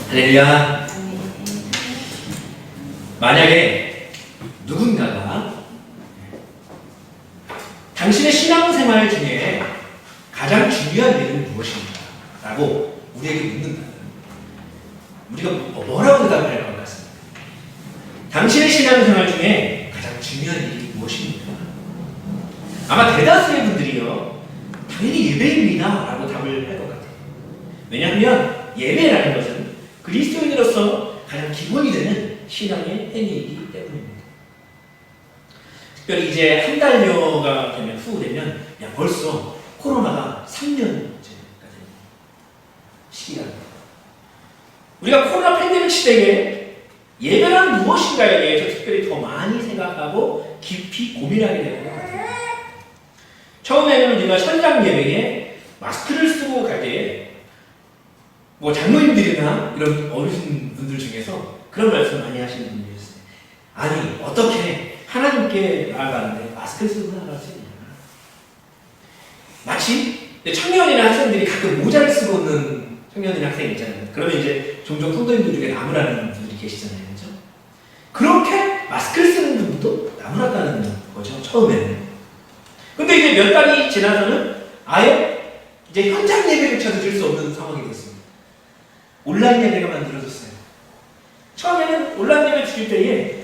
할렐루야. 만약에 누군가가 당신의 신앙생활 중에 가장 중요한 일은 무엇입니까? 라고 우리에게 묻는다면 우리가 뭐라고 대답할 것 같습니다. 당신의 신앙생활 중에 가장 중요한 일이 무엇입니까? 아마 대다수의 분들이요, 당연히 예배입니다 라고 답을 할 것 같아요. 왜냐하면 예배라는 것은 그리스도인으로서 가장 기본이 되는 신앙의 행위이기 때문입니다. 특별히 이제 한 달여가 되면 후 되면 벌써 코로나가 3년째가 되는 시기랍니다. 우리가 코로나 팬데믹 시대에 예배란 무엇인가에 대해서 특별히 더 많이 생각하고 깊이 고민하게 되는 것 같아요. 처음에는 우리가 현장 예배에 마스크를 쓰고 갈 때에 장로님들이나 이런 어르신분들 중에서 그런 말씀 많이 하시는 분들이 있어요. 아니, 어떻게 하나님께 나아가는데 마스크를 쓰고 나아갈 수 있냐. 마치 청년이나 학생들이 가끔 모자를 쓰고 있는 청년이나 학생이 있잖아요. 그러면 이제 종종 성도님들 중에 나무라는 분들이 계시잖아요. 그렇죠? 그렇게 마스크를 쓰는 분들도 나무랐다는 거죠. 처음에는. 근데 이제 몇 달이 지나서는 아예 이제 현장 예배조차도 줄 수 없는 상황이 됐습니다. 온라인 예배가 만들어졌어요. 처음에는 온라인 예배 드릴 때에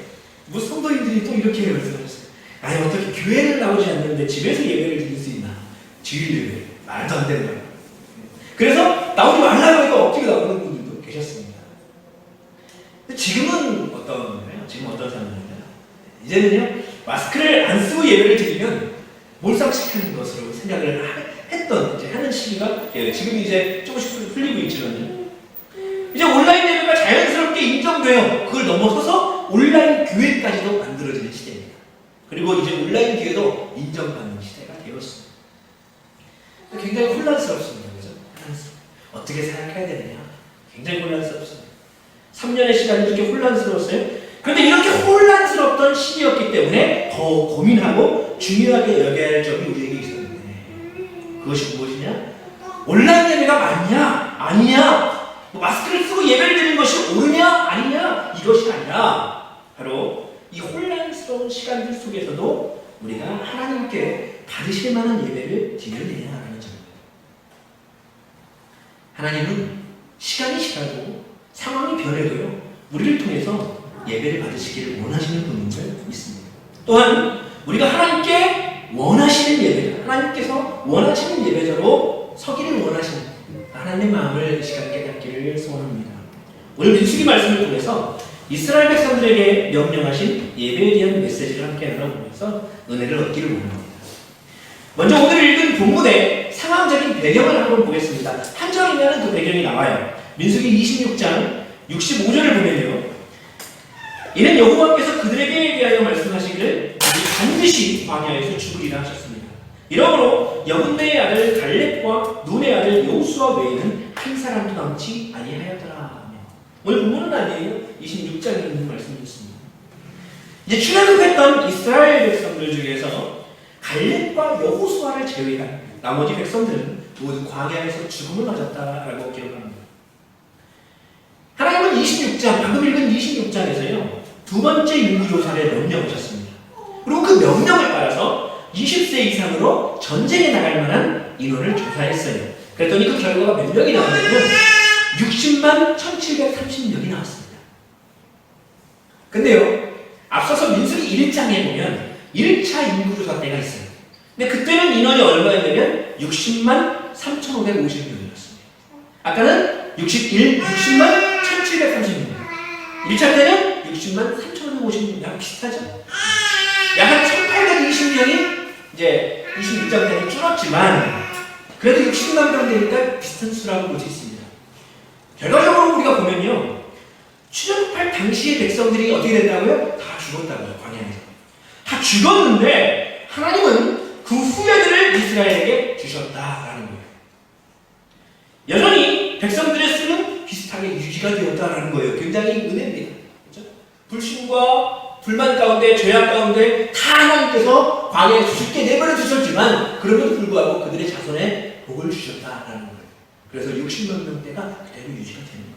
성도인들이 또 이렇게 말씀하셨어요. 아니, 어떻게 교회를 나오지 않는데 집에서 예배를 드릴 수 있나? 주일 예배. 말도 안 되는 거예요. 그래서 나오지 말라고 하니까 억지로 나오는 분들도 계셨습니다. 근데 지금은 어떤가요? 지금 어떤 상황인가요? 이제는요, 마스크를 안 쓰고 예배를 드리면 몰상식하는 것으로 생각을 했던, 이제 하는 시기가, 지금 이제 조금씩 풀리고 있지만요. 이제 온라인 예배가 자연스럽게 인정돼요. 그걸 넘어서서 온라인 교회까지도 만들어지는 시대입니다. 그리고 이제 온라인 교회도 인정받는 시대가 되었습니다. 굉장히 혼란스럽습니다. 그죠? 어떻게 생각해야 되느냐? 굉장히 혼란스럽습니다. 3년의 시간이 이렇게 혼란스러웠어요. 그런데 이렇게 혼란스럽던 시기였기 때문에 더 고민하고 중요하게 여겨야 할 점이 우리에게 있었는데, 그것이 무엇이냐? 온라인 예배가 맞냐? 아니냐? 마스크를 쓰고 예배를 드리는 것이 옳으냐 아니냐, 이것이 아니라 바로 이 혼란스러운 시간들 속에서도 우리가 하나님께 받으실 만한 예배를 드려내야 하는 점입니다. 하나님은 시간이 지나고 상황이 변해도요, 우리를 통해서 예배를 받으시기를 원하시는 분인 줄 믿습니다. 또한 우리가 하나님께 원하시는 예배, 하나님께서 원하시는 예배자로 서기를 원하시는 하나님의 마음을 이 시간 깨닫기를 소원합니다. 오늘 민수기 말씀을 통해서 이스라엘 백성들에게 명령하신 예배에 대한 메시지를 함께 나눠보면서 은혜를 얻기를 원합니다. 먼저 오늘 읽은 본문의 상황적인 배경을 한번 보겠습니다. 한 절이면 그 배경이 나와요. 민수기 26장 65절을 보면요, 이는 여호와께서 그들에게 대하여 말씀하시기를 반드시 광야에서 죽으리라 하셨습니다. 이러므로 여분네의 아들 갈렙과 눈의 아들 여호수아 외에는 한 사람도 남지 아니하였더라. 오늘 본문은 아니에요. 26장에 있는 말씀이었습니다. 이제 출애굽했던 이스라엘 백성들 중에서 갈렙과 여호수아를 제외한 나머지 백성들은 모두 광야에서 죽음을 맞았다라고 기록합니다. 하나님은 26장, 방금 읽은 26장에서요, 두 번째 인구조사를 명령하셨습니다. 그리고 그 명령을 따라서 20세 이상으로 전쟁에 나갈 만한 인원을 조사했어요. 그랬더니 그 결과가 몇 명이 나왔냐면 60만 1730명이 나왔습니다. 근데요, 앞서서 민수기 1장에 보면 1차 인구조사 때가 있어요. 근데 그때는 인원이 얼마였냐면 60만 3550명이었습니다. 아까는 60만 1730명. 1차 때는 60만 3550명. 약 비슷하죠? 약 한 1820명이 이제 26장 때는 줄었지만 그래도 60만 명 되니까 비슷한 수라고 볼 수 있습니다. 결과적으로 우리가 보면요, 출애굽할 당시의 백성들이 어떻게 됐다고요? 다 죽었다고요. 광야에서 다 죽었는데 하나님은 그 후예들을 이스라엘에게 주셨다라는 거예요. 여전히 백성들의 수는 비슷하게 유지가 되었다라는 거예요. 굉장히 은혜입니다. 그렇죠? 불신과 불만 가운데, 죄악 가운데 다 하나님께서 광야에 죽게 내버려 두셨지만 그럼에도 불구하고 그들의 자손에 복을 주셨다라는 거예요. 그래서 60만 명대가 그대로 유지가 되는 거예요.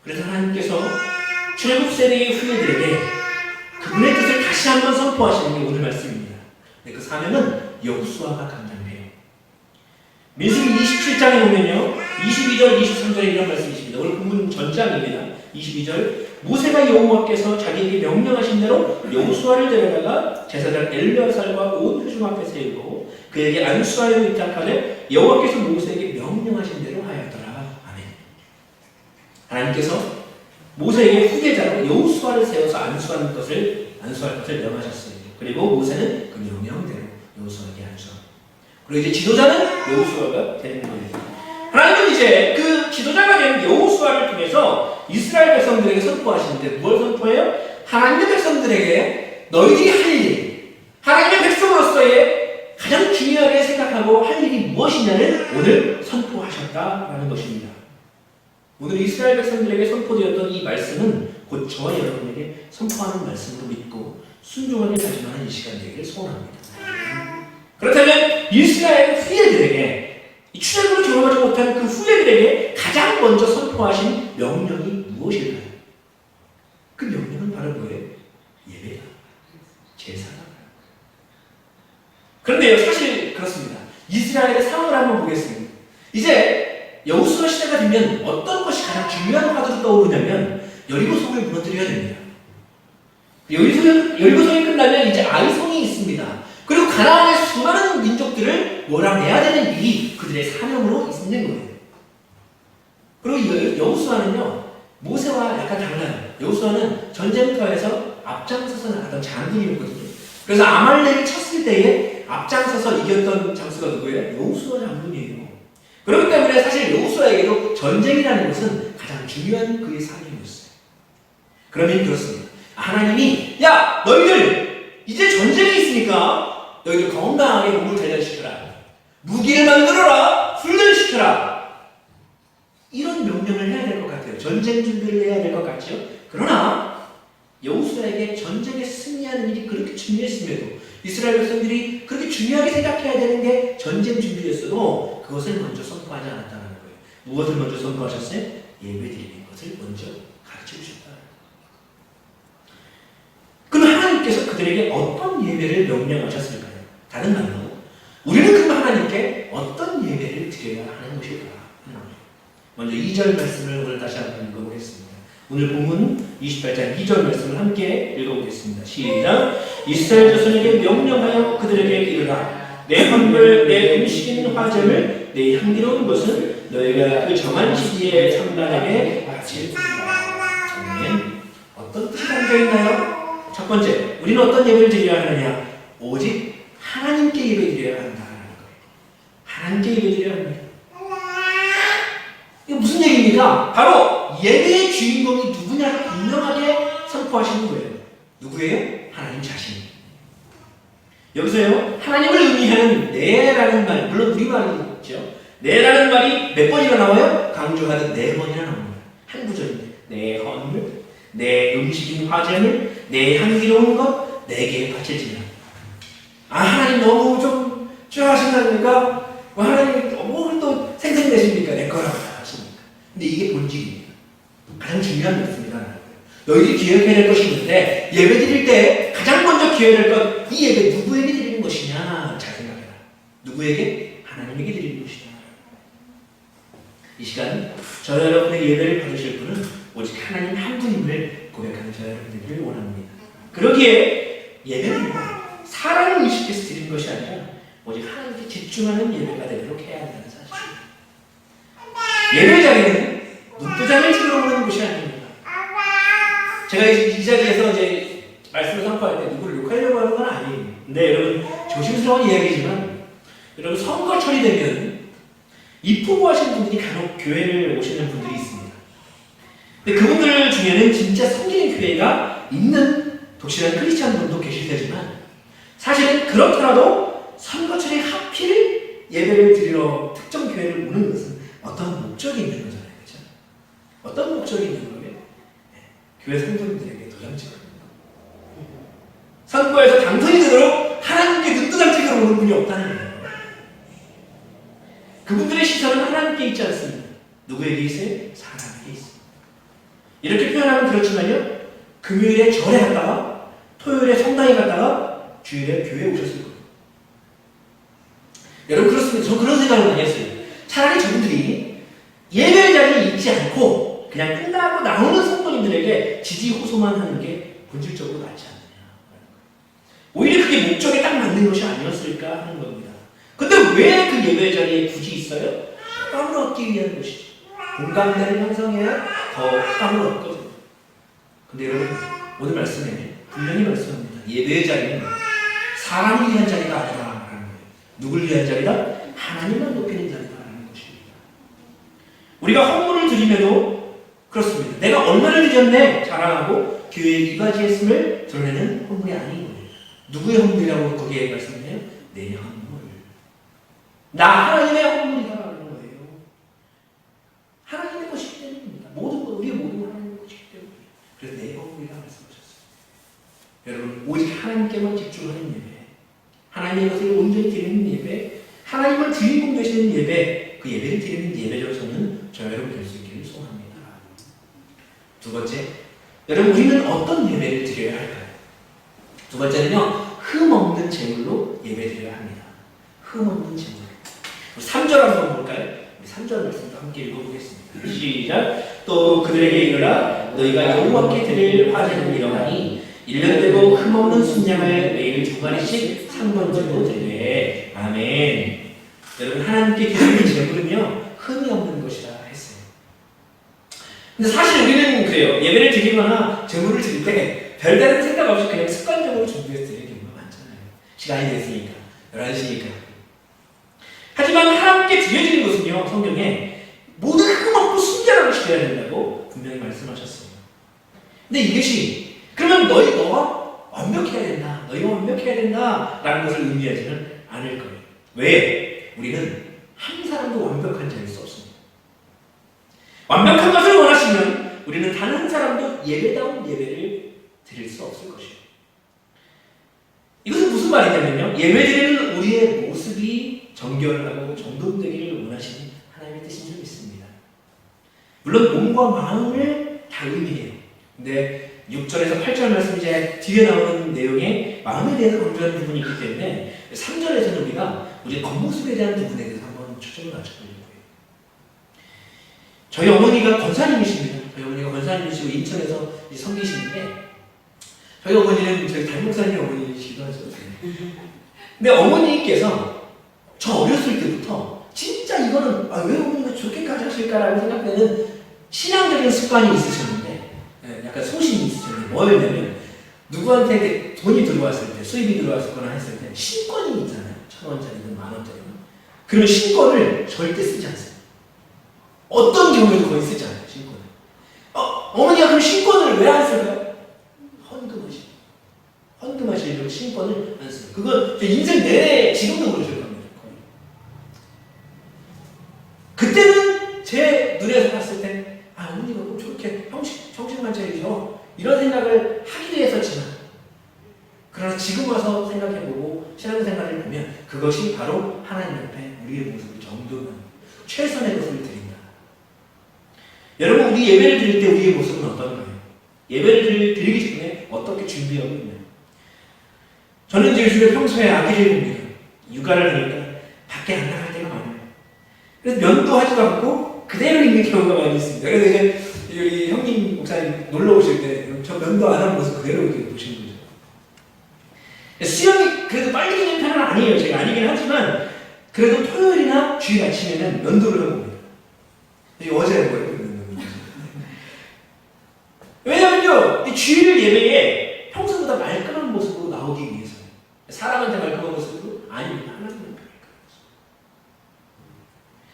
그래서 하나님께서 출애굽 세대의 후예들에게 그분의 뜻을 다시 한번 선포하시는 게 오늘 말씀입니다. 그 사명은 여호수아가 감당해요. 민수기 27장에 보면요, 22절, 23절에 이런 말씀이 있습니다. 오늘 본문 전장입니다. 22절, 모세가 여호와께서 자기에게 명령하신 대로 여호수아를 데려다가 제사장 엘르야살과 온 회중 앞에 세우고 그에게 안수하여 위탁하되 여호와께서 모세에게 명령하신 대로 하였더라. 아멘. 하나님께서 모세에게 후계자로 여호수아를 세워서 안수할 것을 명하셨어요. 그리고 모세는 그 명령대로 여호수아에게 안수합니다. 그리고 이제 지도자는 여호수아가 되는 거예요. 하나님은 이제 그 지도자가 된 여호수아를 통해서 이스라엘 백성들에게 선포하시는데 무엇을 선포해요? 하나님의 백성들에게 너희들이 할 일, 하나님의 백성으로서의 가장 중요하게 생각하고 할 일이 무엇이냐를 오늘 선포하셨다라는 것입니다. 오늘 이스라엘 백성들에게 선포되었던 이 말씀은 곧 저와 여러분에게 선포하는 말씀으로 믿고 순종하게 다짐하는 이 시간 되기를 소원합니다. 그렇다면 이스라엘 후예들에게 출애굽을 경험하지 못한 그 후예들에게 가장 먼저 선포하신 명령이 무엇일까요? 그 명령은 바로 뭐예요? 예배다. 제사다. 그런데요, 사실 그렇습니다. 이스라엘의 상황을 한번 보겠습니다. 이제 여호수아 시대가 되면 어떤 것이 가장 중요한 화두로 떠오르냐면 여리고성을 무너뜨려야 됩니다. 여리고성이 끝나면 이제 아이성이 있습니다. 그리고 가나안의 수많은 민족들을 몰아내야 되는 일이 그들의 사명으로 있는 거예요. 그리고 여호수아는요, 모세와 약간 달라요. 여호수아는 전쟁터에서 앞장서서 나가던 장군이었거든요. 그래서 아말렉이 쳤을 때에 앞장서서 이겼던 장수가 누구예요? 여호수아 장군이에요. 그렇기 때문에 사실 여호수아에게도 전쟁이라는 것은 가장 중요한 그의 사명이었어요. 그러면 그렇습니다. 하나님이 야 너희들 이제 전쟁이 있으니까 너희들 건강하게 몸을 단련시켜라. 무기를 만들어라. 훈련시켜라. 이런 명령을 해야 될 것 같아요. 전쟁 준비를 해야 될 것 같죠. 그러나 여호수아에게 전쟁에 승리하는 일이 그렇게 중요했음에도 이스라엘 백성들이 그렇게 중요하게 생각해야 되는 게 전쟁 준비였어도 그것을 먼저 선포하지 않았다는 거예요. 무엇을 먼저 선포하셨어요? 예배드리는 것을 먼저 가르쳐 주셨다. 그럼 하나님께서 그들에게 어떤 예배를 명령하셨을까요? 다른 말로 우리는 그럼 하나님께 어떤 예배를 드려야 하는 것일까? 먼저 2절 말씀을 오늘 다시 한번 읽어보겠습니다. 오늘 본문 28장 2절 말씀을 함께 읽어보겠습니다. 시작! 이스라엘 자손에게 명령하여 그들에게 이르라. 내 헌물, 내 음식인 화제물, 내 향기로운 것은 너희가 그 정한 시기에 상단에게 바칠 것이다. 어떤 뜻이 담겨있나요? 첫 번째, 우리는 어떤 예배를 드려야 하느냐? 오직 하나님께 예배드려야 한다는 거예요. 하나님께 예배드려야 합니다. 이게 무슨 얘기입니까? 바로 예배의 주인공이 누구냐를 분명하게 선포하시는 거예요. 누구예요? 하나님 자신. 여기서요, 하나님을 의미하는 내라는 말, 물론 우리말이죠. 내라는 말이 몇 번이나 나와요? 강조하듯 4번이나 나옵니다. 한 구절인데, 내 헌물, 내 음식인 화제물, 내 향기로운 것, 내게 바칠지니라. 하나님 너무 좀 좋아하신다니까? 하나님 너무 또 생생내십니까? 내 거라고 하십니까? 근데 이게 본질입니다. 가장 중요한 말씀이라는 거예요. 너희들이 기억해야 될 것이 있는데 예배 드릴 때 가장 먼저 기억해야 될 것, 이 예배 누구에게 드리는 것이냐? 잘 생각해라. 누구에게? 하나님에게 드리는 것이냐. 이 시간 저 여러분의 예배를 받으실 분은 오직 하나님 한 분임을 고백하는 저 여러분들을 원합니다. 그러기에 예배는 사람을 의식해서 드리는 것이 아니라 오직 하나님께 집중하는 예배가 되도록 해야 한다는 사실입니다. 예배 자리는 눈도장을 찍으러 오는 곳이 아닙니다. 제가 이 자리에서 이제 말씀을 선포할 때 누구를 욕하려고 하는 건 아니에요. 근데 여러분 조심스러운 이야기지만 여러분 선거철이 되면 입후보하시는 분들이 간혹 교회를 오시는 분들이 있습니다. 근데 그분들 중에는 진짜 섬기는 교회가 있는 독실한 크리스찬 분도 계실 테지만 사실은 그렇더라도 선거철에 하필 예배를 드리러 특정 교회를 오는 것은 어떤 목적이 있는 거잖아요. 그렇죠? 어떤 목적이 있는 거예요? 교회 성도님들에게 도장 찍어줍니다. 선거에서 당선이 되도록 하나님께 눈도장 찍으러 오는 분이 없다는 거예요. 그분들의 시선은 하나님께 있지 않습니다. 누구에게 있어요? 사람에게 있습니다. 이렇게 표현하면 그렇지만요. 금요일에 절에 갔다가 토요일에 성당에 갔다가 주일에 교회에 오셨을 거예요. 여러분 그렇습니다. 저 그런 생각을 많이 했어요. 차라리 저분들이 예배 자리에 있지 않고 그냥 끝나고 나오는 성도님들에게 지지 호소만 하는 게 본질적으로 낫지 않느냐. 오히려 그게 목적에 딱 맞는 것이 아니었을까 하는 겁니다. 근데 왜 그 예배 자리에 굳이 있어요? 땀을 얻기 위한 것이죠. 공감대를 형성해야 더 땀을 얻거든요. 근데 여러분 오늘 말씀에 분명히 말씀합니다. 예배의 자리는 사람을 위한 자리가 아니라라는 거예요. 누굴 위한 자리다? 하나님만 높이는 자리다라는 것입니다. 우리가 헌물을 드리면도 그렇습니다. 내가 얼마를 드렸네 자랑하고 교회에 이바지했음을 드러내는 헌물이 아닌 거예요. 누구의 헌물이라고 거기에 말씀해요? 내 헌물. 나 하나님의 헌물이다라는 거예요. 하나님의 것이기 때문입니다. 모든 것, 우리의 모든 건 하나님의 것이기 때문에. 그래서 내 헌물이라 말씀하셨어요. 여러분, 오직 하나님께만 집중하는 예배, 하나님의 것을 온전히 드리는 예배, 하나님을 주인공 되시는 예배, 그 예배를 드리는 예배자로 저는 저와 여러분 될 수 있기를 소원합니다. 두 번째, 여러분 우리는 어떤 예배를 드려야 할까요? 두 번째는요, 흠 없는 제물로 예배 드려야 합니다. 흠 없는 제물. 3절 한번 볼까요? 3절 말씀도 함께 읽어보겠습니다. 시작. 또 그들에게 이르라 너희가 여호와께 드릴 화제는 이러하니 1년 되고 흠없는 순양을 매일 두 마리씩 상번제로 드리되 아멘. 여러분 하나님께 드리는 제물은요 흠이 없는 것이라 했어요. 근데 사실 우리는 그래요. 예배를 드리거나 제물을 드릴 때 별다른 생각 없이 그냥 습관적으로 준비해서 드리는 경우가 많잖아요. 시간이 됐으니까 11시니까. 하지만 하나님께 드려지는 것은요 성경에 모든 흠없고 순결하게 시켜야 된다고 분명히 말씀하셨어요. 근데 이것이 그러면 너가 완벽해야 된다, 너희가 완벽해야 된다라는 것을 의미하지는 않을 거예요. 왜? 우리는 한 사람도 완벽한 자일 수 없습니다. 완벽한 것을 원하시면 우리는 단 한 사람도 예배다운 예배를 드릴 수 없을 것이에요. 이것은 무슨 말이냐면요, 예배드리는 우리의 모습이 정결하고 정돈되기를 원하시는 하나님의 뜻인 줄 믿습니다. 물론 몸과 마음을 다 의미해요. 근데 6절에서 8절 말씀 이제 뒤에 나오는 내용에 마음에 대해서 강조하는 부분이 있기 때문에 3절에서는 우리가 우리 겉모습에 대한 부분에 대해서 한번 초점을 맞춰보려고 해요. 저희 어머니가 권사님이십니다. 저희 어머니가 권사님이시고 인천에서 섬기시는데 저희 어머니는 저희 담임목사님 어머니이시기도 하죠. 근데 어머니께서 저 어렸을 때부터 진짜 이거는 왜 어머니가 저렇게까지 하실까라고 생각되는 신앙적인 습관이 있으셨는데 약간 소신이 있으셨는데 뭐였냐면 누구한테 돈이 들어왔을 때 수입이 들어왔거나 했을 때 신권이 있잖아요. 1,000원짜리든 10,000원짜리든 그러면 신권을 절대 쓰지 않습니다. 어떤 경우에도 거의 쓰지 않아요. 신권을. 어머니가 그럼 신권을 왜 안 쓸까요? 헌금하시려고 신권을 안 써요. 그건 인생 내내 지금도 그러실 겁니다. 그때는 제 눈에서 봤을 때 어머니가 꼭 저렇게 정신만 차리죠 이런 생각을 하기도 했었지만 그러나 지금 와서 생각해보고 신앙생활을 보면 그것이 바로 하나님 앞에 우리의 모습을 정돈하는 최선의 것을 드린다. 여러분 우리 예배를 드릴 때 우리의 모습은 어떤가요? 예배를 드리기 전에 어떻게 준비하고 있나요? 저는 이제 요즘에 평소에 아기를 봅니다. 육아를 하니까 밖에 안 나갈 때가 많아요. 그래서 면도 하지도 않고 그대로 있는 경우가 많이 있습니다. 그래서 이제 우리 형님 목사님 놀러 오실 때 저 면도 안 하는 모습 그대로 이렇게 보시는 거죠. 수영이 그래도 빨리 되는 편은 아니에요. 제가 아니긴 하지만 그래도 토요일이나 주일 아침에는 면도를 하고 옵니다. 어제 한 거예요. 왜냐면요, 이 주일 예배에 평소보다 말끔한 모습으로 나오기 위해서요. 사람한테 말끔한 모습으로 아닙니다. 하나님은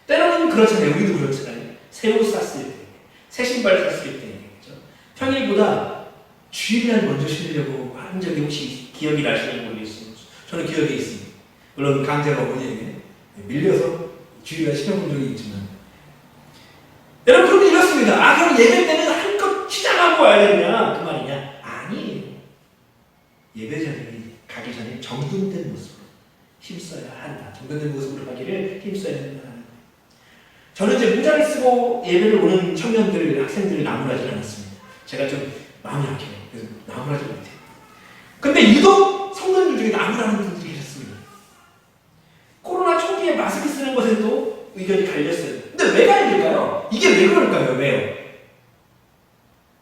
때로는 그렇잖아요. 우리도 그렇잖아요. 새 옷 샀을 때, 새 신발 샀을 때, 그렇죠? 평일보다 주일날 먼저 신으려고 한 적이 혹시 기억이 나시는지 모르겠어요. 저는 기억이 있습니다. 물론 강제가 어머니에게 밀려서 주일날 신어본 적이 있지만 여러분 그럼 이렇습니다. 그럼 예배 때는 한껏 치장하고 와야 되느냐 그 말이냐? 아니에요. 예배 자리에 가기 전에 정돈된 모습으로 힘써야 한다. 정돈된 모습으로 가기를 힘써야 된다. 저는 이제 모자를 쓰고 예배를 오는 청년들, 학생들을 나무라지 않았습니다. 제가 좀 마음이 약해요. 그래서 나무라지 못해요. 근데 유독 성도님들 중에 나무라는 분들이 계셨습니다. 코로나 초기에 마스크 쓰는 것에도 의견이 갈렸어요. 근데 왜 갈릴까요? 이게 왜 그럴까요? 왜요?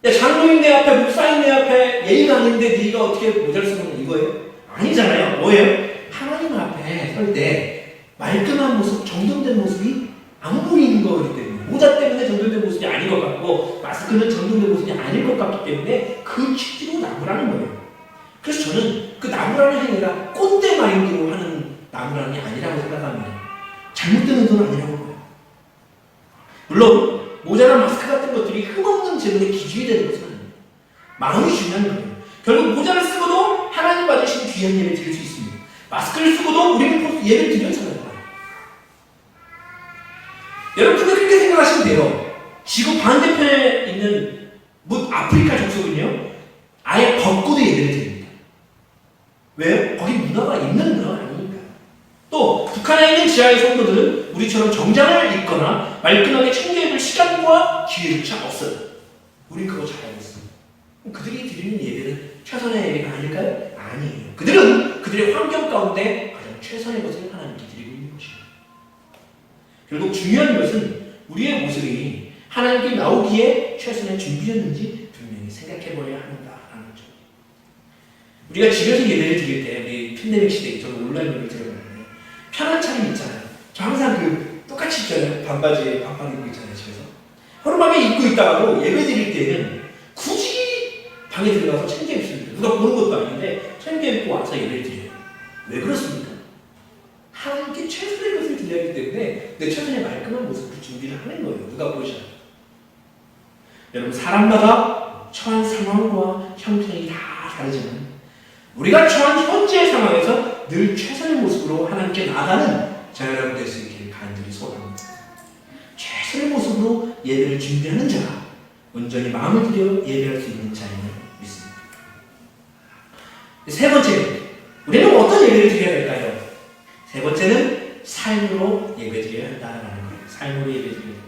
야, 장로님 내 앞에, 목사님 내 앞에 예의가 아닌데 네가 어떻게 모자를 쓰는 이거예요? 아니잖아요. 뭐예요? 하나님 앞에 설 때 말끔한 모습, 정돈된 모습이 안 보이는 거기 때문에, 모자 때문에 정돈된 모습이 아닌 것 같고 마스크는 정돈된 모습이 아닐 것 같기 때문에 그 취지로 나무라는 거예요. 그래서 저는 그 나무라는 행위가 꼰대 마인드로 하는 나무라는 게 아니라고 생각합니다. 잘못된 의도는 아니라고 봐요. 물론 모자나 마스크 같은 것들이 흠없는 제물의 기준이 되는 것은 아닙니다. 마음이 중요한 거예요. 결국 모자를 쓰고도 하나님 받으신 귀한 예배를 드릴 수 있습니다. 마스크를 쓰고도 우리는 예배를 드리면서 하는 거예요. 여러분도 그렇게 생각하시면 돼요. 지구 반대편에 있는 아프리카 족속은요, 아예 벗고도 예배를 드립니다. 왜요? 거기 문화가 있는 문화가 아니니까. 또 북한에 있는 지하의 성도들은 우리처럼 정장을 입거나 말끔하게 청개 입을 시간과 기회조차 없어요. 우린 그거 잘 알고 있습니다. 그들이 드리는 예배는 최선의 예배가 아닐까요? 아니에요. 그들은 그들의 환경 가운데 가장 최선의 것을 하나님께 드리고 있는 것입니다. 결국 중요한 것은 우리의 모습이 하나님께 나오기에 최선의 준비였는지 분명히 생각해 보아야 한다라는 거죠. 우리가 집에서 예배를 드릴 때, 우리 팬데믹 시대에 저는 온라인 예배를 드려봤는데 편한 차림 있잖아요. 저 항상 똑같이 입잖아요. 반바지에 반팔 입고 있잖아요. 집에서 허름하게 입고 있다가도 예배 드릴 때는 굳이 방에 들어가서 챙겨 입습니다. 누가 보는 것도 아닌데 챙겨 입고 와서 예배를 드려요. 왜 그렇습니까? 하나님께 최선의 것을 드려야 하기 때문에 내 최선의 말끔한 모습을 준비를 하는 거예요. 누가 보셔요. 여러분, 사람마다 처한 상황과 형편이 다 다르지만 우리가 처한 현재의 상황에서 늘 최선의 모습으로 하나님께 나아가는 자 여러분 될 수 있기를 간절히 소원합니다. 최선의 모습으로 예배를 준비하는 자가 온전히 마음을 들여 예배할 수 있는 자임을 믿습니다. 세 번째, 우리는 어떤 예배를 드려야 될까요? 세 번째는 삶으로 예배드려야 한다는 거예요. 삶으로 예배드려야 합니다.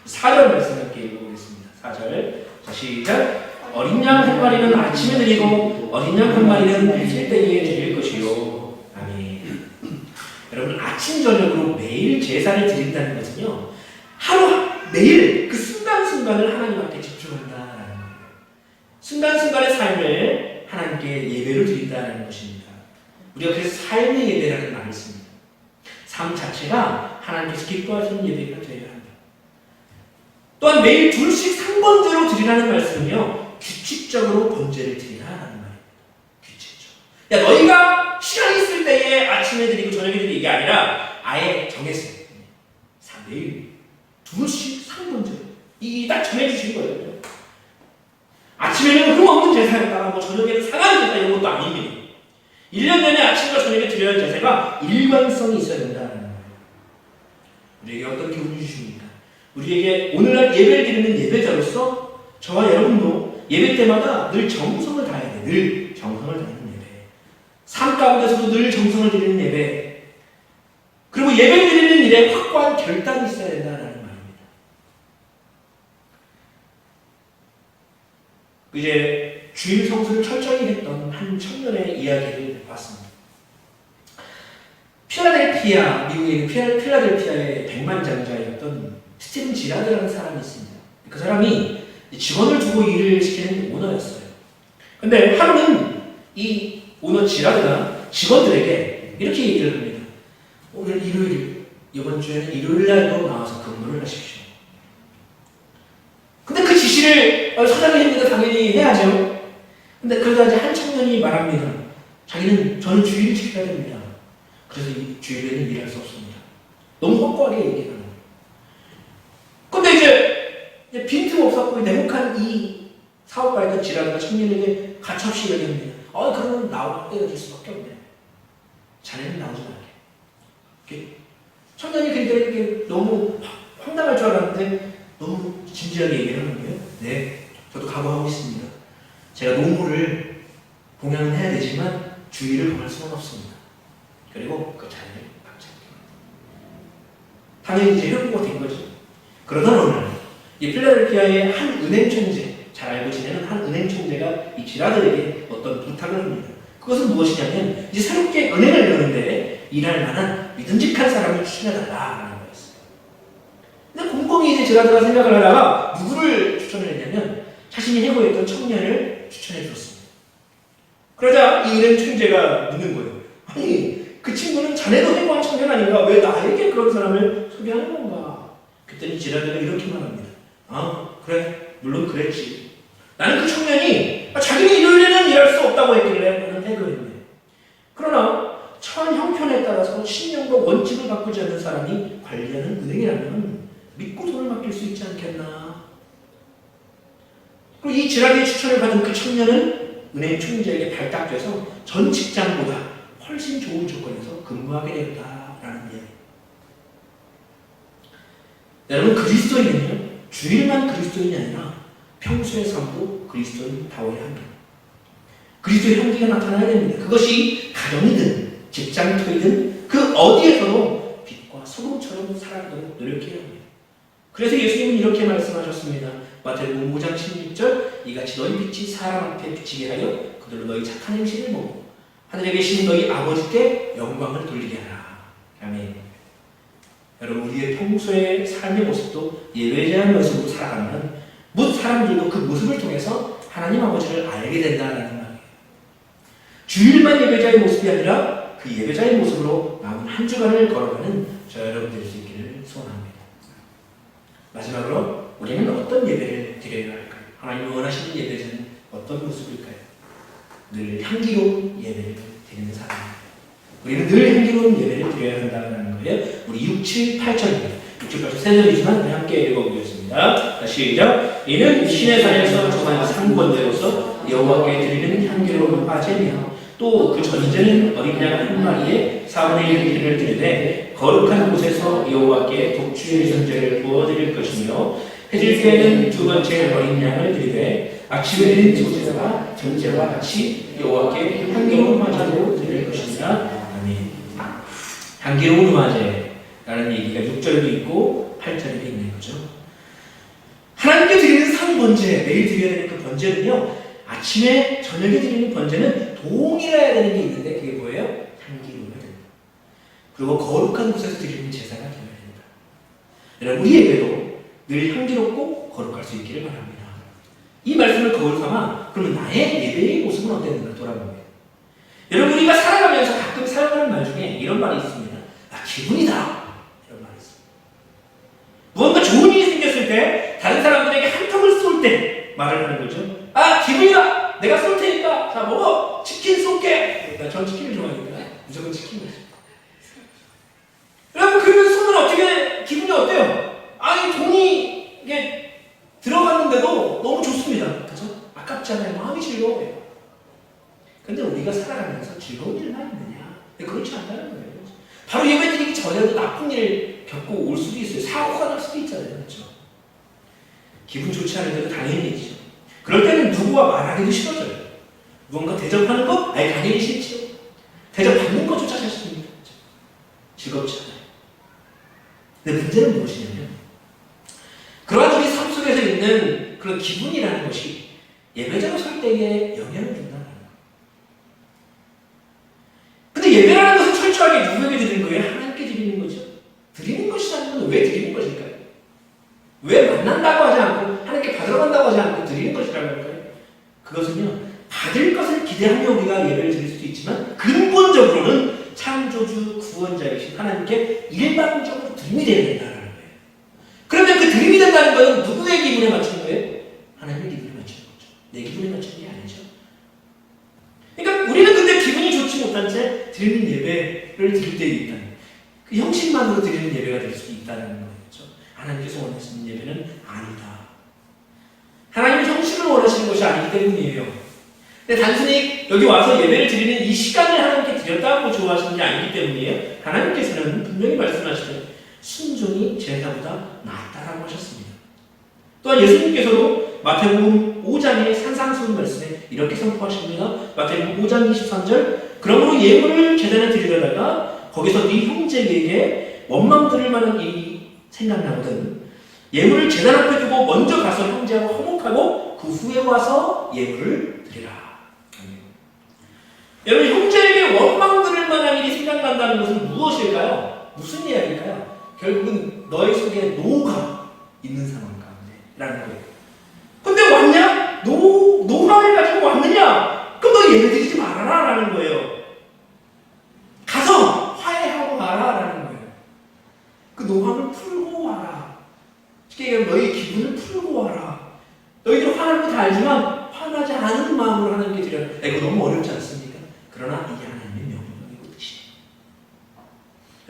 4절 말씀 함께 읽어보겠습니다. 4절. 자, 시작. 어린 양 한 마리는 아침에 드리고 어린 양 한 마리는 일칠 때에 드릴 것이요. 아멘. 여러분, 아침 저녁으로 매일 제사를 드린다는 것은요, 매일 그 순간순간을 하나님 앞에 집중한다라는 거예요. 순간순간의 삶을 하나님께 예배로 드린다는 것입니다. 우리가 그래서 삶의 예배라는 말을 씁니다. 삶 자체가 하나님께서 기뻐하시는 예배가 되어야 한다. 또한 매일 둘씩 상번제로 드리라는 말씀은요, 규칙적으로 번제를 드리라라는 말입니다. 규칙적으로. 야, 너희가 시간 있을 때에 아침에 드리고 저녁에 드리고 이게 아니라 아예 정했어요. 매일 둘씩 상번제로. 이 딱 정해주신 거예요. 아침에는 흠없는 제사였다가 저녁에는 상한 제사 이런 것도 아닙니다. 1년 내내 아침과 저녁에 드려야 할 제사가 일관성이 있어야 된다는 거예요. 우리에게 어떤 교훈을 주십니까? 우리에게 오늘날 예배를 드리는 예배자로서 저와 여러분도 예배 때마다 늘 정성을 다해야 돼요. 늘 정성을 다하는 예배. 삶 가운데서도 늘 정성을 드리는 예배. 그리고 예배를 드리는 일에 확고한 결단이 있어야 된다는 말입니다. 이제 주일 성수를 철저히 했던 한 청년의 이야기를 봤습니다. 필라델피아, 미국에 있는 필라델피아의 백만장자였던 스티븐 지라드라는 사람이 있습니다. 그 사람이 직원을 두고 일을 시키는 오너였어요. 근데 하루는 이 오너 지라드가 직원들에게 이렇게 얘기를 합니다. 오늘 일요일, 이번 주에는 일요일 날도 나와서 근무를 하십시오. 근데 그 지시를 사장님이니까 당연히 해야죠. 근데 그러다 이제 한 청년이 말합니다. 저는 주일을 지켜야 됩니다. 그래서 이 주일에는 일할 수 없습니다. 너무 확고하게 얘기하는 거예요. 근데 이제 빈틈없었고 냉혹한 이 사업가였던 지라드가 청년에게 가차없이 얘기합니다. 그러면 헤어질 수밖에 없네. 자네는 나오지 말게. 청년이 그러니까 너무 황당할 줄 알았는데 너무 진지하게 얘기를 하는 거예요. 네, 저도 각오하고 있습니다. 제가 노무를 봉양은 해야 되지만 주의를 범할 수는 없습니다. 그리고 그 자리를 박차합니다. 당연히 이제 회고가 된 거죠. 그러던 어느 날, 이 필라델피아의 한 은행 천재, 잘 알고 지내는 한 은행 총재가 이 쥐라들에게 어떤 부탁을 합니다. 그것은 무엇이냐면 이제 새롭게 은행을 여는데 일할 만한 믿음직한 사람을 추천해달라는 거였어요. 근데 곰곰이 이제 쥐라드가 생각을 하다가 누구를 추천을 했냐면 자신이 해고했던 청년을 추천해 줬습니다. 그러자 이 은행 총재가 묻는 거예요. 아니 그 친구는 자네도 해고한 청년 아닌가? 왜 나에게 그런 사람을 소개하는 건가? 그랬더니 쥐라드가 이렇게 말합니다. 아 그래 물론 그랬지. 나는 그 청년이 자기는 일요일에는 일할 수 없다고 했길래 나는 해고했네. 그러나 처한 형편에 따라서 신념과 원칙을 바꾸지 않는 사람이 관리하는 은행이라면 믿고 돈을 맡길 수 있지 않겠나. 그리고 이 쥐라드의 추천을 받은 그 청년은 은행 총재에게 발탁돼서 전 직장보다 훨씬 좋은 조건에서 근무하게 되었다라는 이야기. 여러분 그리스도인은요 주일만 그리스도인이 아니라 평소의 삶도 그리스도인다워야 합니다. 그리스도의 향기가 나타나야 됩니다. 그것이 가정이든 직장터이든 그 어디에서도 빛과 소금처럼 살아가도록 노력해야 합니다. 그래서 예수님은 이렇게 말씀하셨습니다. 마태복음 5장 16절 이같이 너희 빛이 사람 앞에 비치게 하여 그들로 너희 착한 행실을 보고 하늘에 계신 너희 아버지께 영광을 돌리게 하라. 아멘. 여러분 우리의 평소의 삶의 모습도 예배자의 모습으로 살아가면 모든 사람들도 그 모습을 통해서 하나님 아버지를 알게 된다는 말이에요. 주일만 예배자의 모습이 아니라 그 예배자의 모습으로 남은 한 주간을 걸어가는 저 여러분 될 수 있기를 소원합니다. 마지막으로 우리는 어떤 예배를 드려야 할까요? 하나님이 원하시는 예배자는 어떤 모습일까요? 늘 향기로운 예배를 드리는 사람입니다. 우리는 늘 향기로운 예배를 드려야 한다는 거예요. 우리 6, 7, 8절입니다. 6, 7, 8절 세 절이지만 함께 읽어보겠습니다. 다시 시작. 이는 신의 산에서 정한 상번제로서 여호와께 드리는 향기로운 화제며 또 그 전제는 어린 양 한 마리에 4분의 1 기름을 드리되 거룩한 곳에서 여호와께 독주의 전제를 부어드릴 것이며 해질 때에는 두 번째 어린 양을 드리되 아침에 드린 두 제사가 전제와 같이 여호와께 향기로운 화제로 드릴 것이니라. 아멘. 향기로운 화제라는 얘기가 6절에도 있고 8절에도 있는 거죠. 하나님께 드리는 상번제, 매일 드려야 되는 그 번제는요, 아침에 저녁에 드리는 번제는 동일해야 되는 게 있는데 그게 뭐예요? 향기로워야 됩니다. 그리고 거룩한 곳에서 드리는 제사가 되어야 됩니다. 여러분 우리 예배도 늘 향기롭고 거룩할 수 있기를 바랍니다. 이 말씀을 거울 삼아 그러면 나의 예배의 모습은 어땠는가 돌아보면 여러분 우리가 살아가면서 가끔 사용하는 말 중에 이런 말이 있습니다. 기분이다 이런 말이 있습니다. 무언가 좋은 일이 생겼을 때 다른 사람들에게 한턱을 쏠 때 말을 하는 거죠. 기분이다 내가 쏠 테니까 자 먹어 치킨 쏠게. 전 치킨을 좋아하니까 무조건 치킨 먹죠. 여러분 그러면 쏘면 어떻게 기분이 어때요? 돈이 이게 들어갔는데도 너무 좋습니다. 그죠? 아깝잖아요. 마음이 즐거워요. 근데 우리가 살아가면서 즐거운 일만 있느냐? 그렇지 않다는 거예요. 바로 예배드리기 전에도 나쁜 일을 겪고 올 수도 있어요. 사고가 날 수도 있잖아요. 그렇죠? 기분 좋지 않은데도 당연히 있죠. 그럴 때는 누구와 말하기도 싫어져요. 무언가 대접하는 거? 당연히 싫죠. 대접받는 것조차 싫습니다. 즐겁지 않아요. 근데 문제는 무엇이냐면 그러한 우리 삶 속에서 있는 그런 기분이라는 것이 예배자로 설 때에 영향을 준다는 거예요. 근데 예배라는 것은 철저하게 누구에게 드리는 거예요? 하나님께 드리는 거죠. 드리는 것이라는 건 왜 드리는 것일까요? 왜 만난다고 하지 않고 하나님께 받으러 간다고 하지 않고 드리는 것이라고 할까요? 그것은요 받을 것을 기대하며 우리가 예배를 드릴 수도 있지만 근본적으로는 창조주 구원자이신 하나님께 일방적으로 드림이 되어야 된다는 거예요. 그러면 그 드림이 된다는 것은 누구의 기분에 맞추는 거예요? 하나님의 기분에 맞추는 거죠. 내 기분에 맞추는 게 아니죠. 그러니까 우리는 근데 기분이 좋지 못한 채 드리는 예배를 드릴 때에 있다는 그 형식만으로 드리는 예배가 될 수 있다는 거죠. 하나님께서 원하시는 예배는 아니다. 하나님은 형식을 원하시는 것이 아니기 때문이에요. 근데 단순히 여기 와서 예배를 드리는 이 시간을 하나님께 드렸다고 좋아하시는 게 아니기 때문이에요. 하나님께서는 분명히 말씀하시되 순종이 제사보다 낫다라고 하셨습니다. 또한 예수님께서도 마태복음 5장의 산상수훈 말씀에 이렇게 선포하십니다. 마태복음 5장 23절 그러므로 예물을 제단에 드리려다가 거기서 네 형제에게 원망 들을 만한 일이 생각나거든 예물을 제단 앞에 두고 먼저 가서 형제하고 화목하고 그 후에 와서 예물을 드리라. 여러분, 형제에게 원망 들을 만한 일이 생각난다는 것은 무엇일까요? 무슨 이야기일까요? 결국은 너희 속에 노가 있는 상황 가운데라는 거예요. 근데 왔냐? 노화를 가지고 왔느냐? 그럼 너 예배 드리지 말아라 라는 거예요. 가서 화해하고 와라 라는 거예요. 그 노함을 풀고 와라. 쉽게 얘기하면 너희 기분을 풀고 와라. 너희들 화나는 거 다 알지만 화나지 않은 마음으로 하는 게 드려요. 이거 너무 어렵지 않습니까? 그러나 이게 하나님의 명령이고 뜻이에요.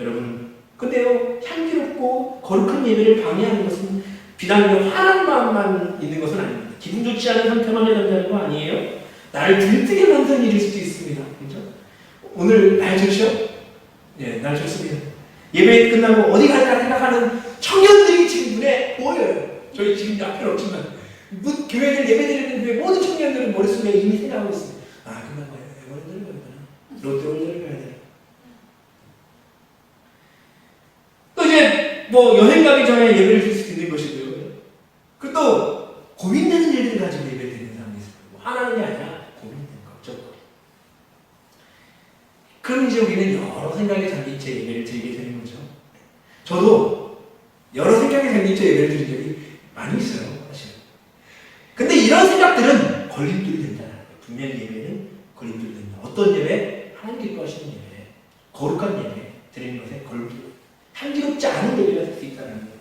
여러분, 근데요, 향기롭고 거룩한 예배를 방해하는 것은 비단 화난 마음만 있는 것은 아닙니다. 기분 좋지 않은 상태만 해당되는 거 아니에요? 나를 들뜨게 만드는 일일 수도 있습니다. 그렇죠? 오늘 날 좋죠? 네, 날 좋습니다. 예배 끝나고 어디 갈까 생각하는 청년들이 지금 눈에 보여요. 저희 지금 앞에 없지만 교회들 예배 드리는 교회 모든 청년들은 머릿속에 이미 생각하고 있습니다. 아, 끝난 거예요. 에버랜드를 가야 되나? 롯데월드를 가야 되나? 또 이제 뭐 여행 가기 전에 예배를 드릴 수 있는 것이고요. 그리고 또 고민되는 일들을 가지고 예배 드리는 사람이 있어요. 뭐 하나는 게 아니라 고민되는 걱정. 그럼 이제 우리는 여러 생각에 잠긴 채 예배를 드리게 되는 거죠. 저도 여러 생각에 잠긴 채 예배를 드린 적이 많이 있어요. 사실. 근데 이런 생각들은 걸림돌이 된다는 거예요. 분명히 예배는 걸림돌이 된다. 어떤 예배? 하나님 기뻐하시는 예배, 거룩한 예배 드리는 것에 걸림돌, 향기롭지 않은 예배가 될 수 있다는 거예요.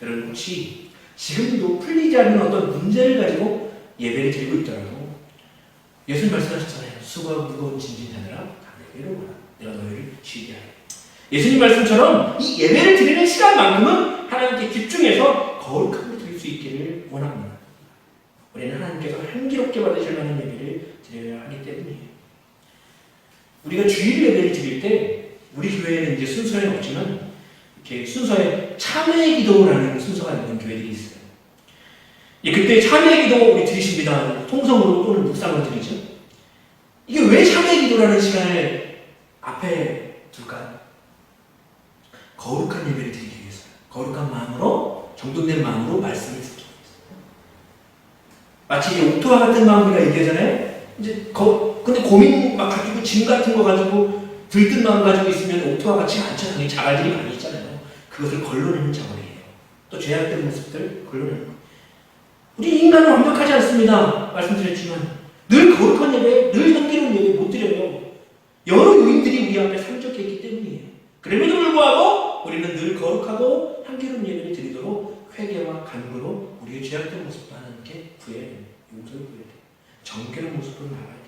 여러분, 혹시 지금도 풀리지 않는 어떤 문제를 가지고 예배를 드리고 있더라도 예수님 말씀하셨잖아요. 수고하고 무거운 짐진 자들아 다 내게로 오라. 내가 너희를 쉬게 하리. 예수님 말씀처럼 이 예배를 드리는 시간만큼은 하나님께 집중해서 거룩함을 드릴 수 있기를 원합니다. 우리는 하나님께서 향기롭게 받으실 만한 예배를 드려야 하기 때문이에요. 우리가 주일 예배를 드릴 때 우리 교회에는 이제 순서에는 없지만 이렇게 순서에 참회 기도라는 순서가 있는 교회들이 있어요. 그때 참회 기도 우리 드리십니다. 통성으로 또는 묵상으로 드리죠. 이게 왜 참회 기도라는 시간을 앞에 둘까요? 거룩한 예배를 드리기 위해서요. 거룩한 마음으로, 정돈된 마음으로 말씀을 듣기 위해서. 마치 이제 옥토와 같은 마음 우리가 얘기하잖아요. 이제 근데 고민 막 가지고 짐 같은 거 가지고 들뜬 마음 가지고 있으면 옥토와 같이 않죠. 당연히 자갈들이 많이 있잖아요. 그것을 걸러내는 작업이에요. 또 죄악된 모습들 걸러내는 거. 우리 인간은 완벽하지 않습니다. 말씀드렸지만 늘 거룩한 예배, 늘 향기로운 예배 못 드려요. 여러 요인들이 우리 앞에 산적했기 때문이에요. 그럼에도 불구하고 우리는 늘 거룩하고 향기로운 예배를 드리도록 회개와 간구로 우리의 죄악된 모습도 하나님께 구해야 돼요. 용서를 구해야 돼요. 정결한 모습으로 나가야 돼요.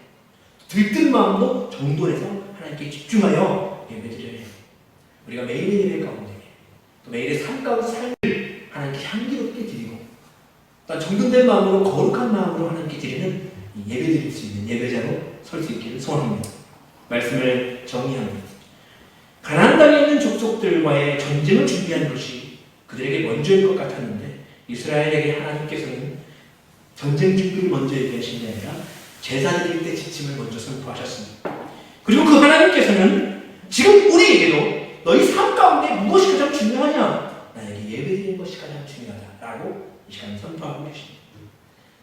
들뜬 마음도 정돈해서 하나님께 집중하여 예배 드려야 돼요. 우리가 매일의 예배 가운데 또 매일의 삶 가운데 삶을 하나님께 향기롭게 드리고 또 정돈된 마음으로 거룩한 마음으로 하나님께 드리는 예배 드릴 수 있는 예배자로 설 수 있기를 소원합니다. 말씀을 정리합니다. 가나안 땅에 있는 족속들과의 전쟁을 준비한 것이 그들에게 먼저일 것 같았는데 이스라엘에게 하나님께서는 전쟁 준비를 먼저 얘기하신 게 아니라 제사 드릴 때 지침을 먼저 선포하셨습니다. 그리고 그 하나님께서는 지금 우리에게도 너희 삶 가운데 무엇이 가장 중요하냐? 나에게 예배드리는 것이 가장 중요하다라고 이 시간에 선포하고 계십니다.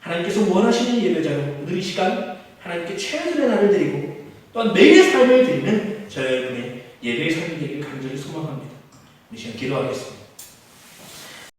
하나님께서 원하시는 예배자로 오늘 이 시간 하나님께 최선의 날을 드리고 또한 매일의 삶을 드리는 저 여러분의 예배의 삶이 되기를 간절히 소망합니다. 우리 시간 기도하겠습니다.